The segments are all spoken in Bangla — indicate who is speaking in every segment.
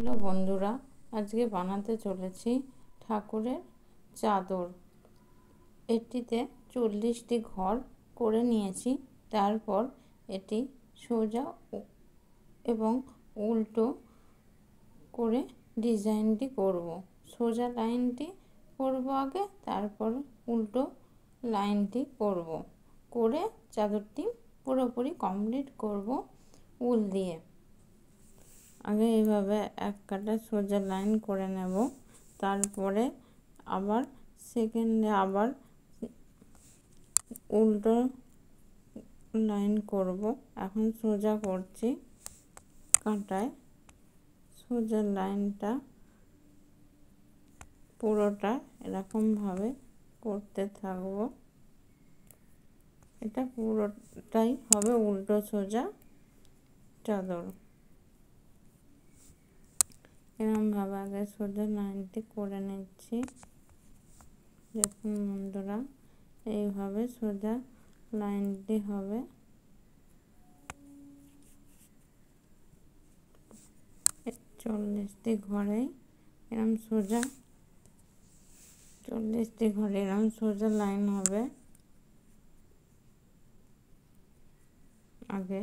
Speaker 1: হ্যালো বন্ধুরা, আজকে বানাতে চলেছি ঠাকুরের চাদর। এটিতে 40টি ঘর করে নিয়েছি। তারপর এটি সোজা এবং উল্টো করে ডিজাইনটি করব। সোজা লাইনটি করব আগে, তারপর উল্টো লাইনটি করব। করে চাদরটি পুরোপুরি কমপ্লিট করব উল দিয়ে। আগে এইভাবে এক কাটা সোজা লাইন করে নেব, তারপরে আবার সেকেন্ডে আবার উল্টো লাইন করব। এখন সোজা করছি, কাঁটায় সোজা লাইনটা পুরোটা এরকমভাবে করতে থাকব। এটা পুরোটাই হবে উল্টো সোজা চাদর। এরকমভাবে আগে সোজা লাইনটি করে নিচ্ছি। দেখুন বন্ধুরা, এইভাবে সোজা লাইনটি হবে। চল্লিশটি ঘরে এরকম সোজা 40টি ঘরে এরকম সোজা লাইন হবে। আগে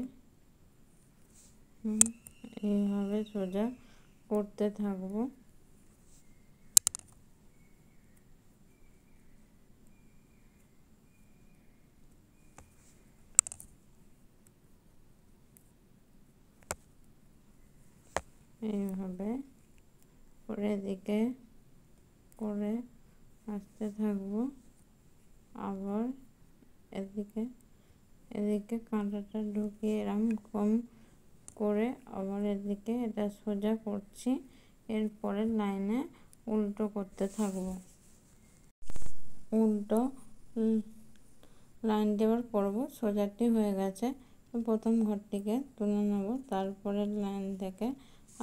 Speaker 1: এইভাবে সোজা করতে থাকবো। এইভাবে করে দিকে করে আসতে থাকবো। আবার এদিকে কাঁটাটা ঢুকিয়ে এরকম করে আবার এদিকে এটা সোজা করছি। এরপরে লাইনে উল্টো করতে থাকবো। উল্টো লাইনটি আবার করবো। সোজাটি হয়ে গেছে, প্রথম ঘরটিকে তুলে নেব, তারপরে লাইন থেকে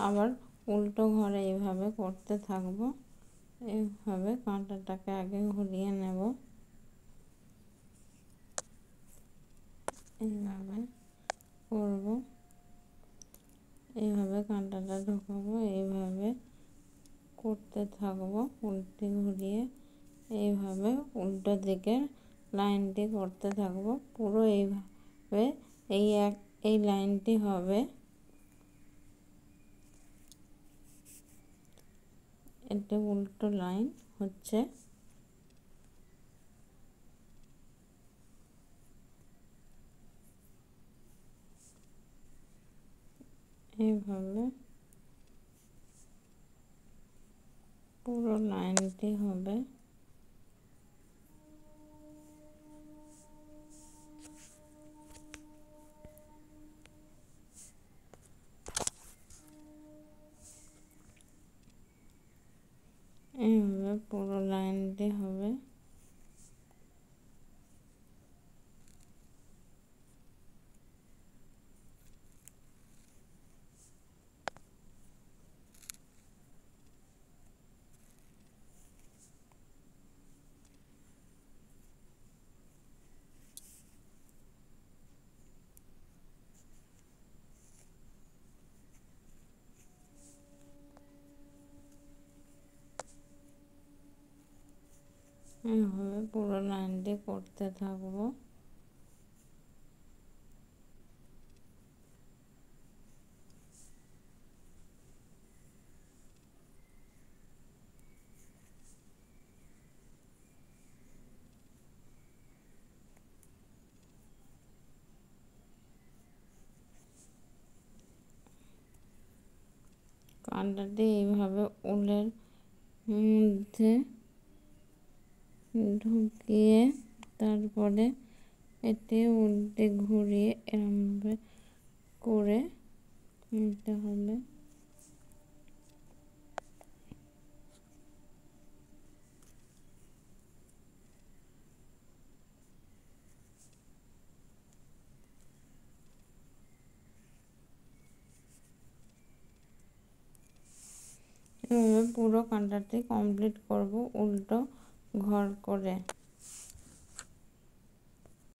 Speaker 1: আবার উল্টো ঘরে এইভাবে করতে থাকবো। এইভাবে কাঁটাটাকে আগে ঘুরিয়ে নেব, এইভাবে করব। এইভাবে কাঁটাটা ঢোকাবো, এইভাবে করতে থাকবো উল্টে ঘুরিয়ে। এইভাবে উল্টো দিকে লাইনটি করতে থাকবো। পুরো এইভাবে এই লাইনটি হবে। এটা উল্টো লাইন হচ্ছে। এইভাবে পুরো লাইনটি হবে। এইভাবে পুরো লাইনটি হবে। এইভাবে পুরো লাইনটি করতে থাকবো। কাঁটাটি এইভাবে উলের মধ্যে ঢুকিয়ে তারপরে এটি উল্টে ঘুরিয়ে এরমভাবে করে নিতে হবে। এভাবে পুরো কাঁটাটি কমপ্লিট করব উল্টো ঘর করে।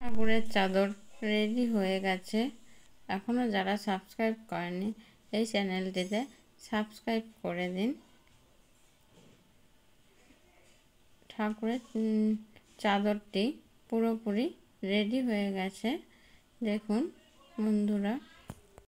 Speaker 1: ঠাকুরের চাদর রেডি হয়ে গেছে। এখনও যারা সাবস্ক্রাইব করেনি এই চ্যানেলটিতে সাবস্ক্রাইব করে দিন। ঠাকুরের চাদরটি পুরোপুরি রেডি হয়ে গেছে। দেখুন বন্ধুরা।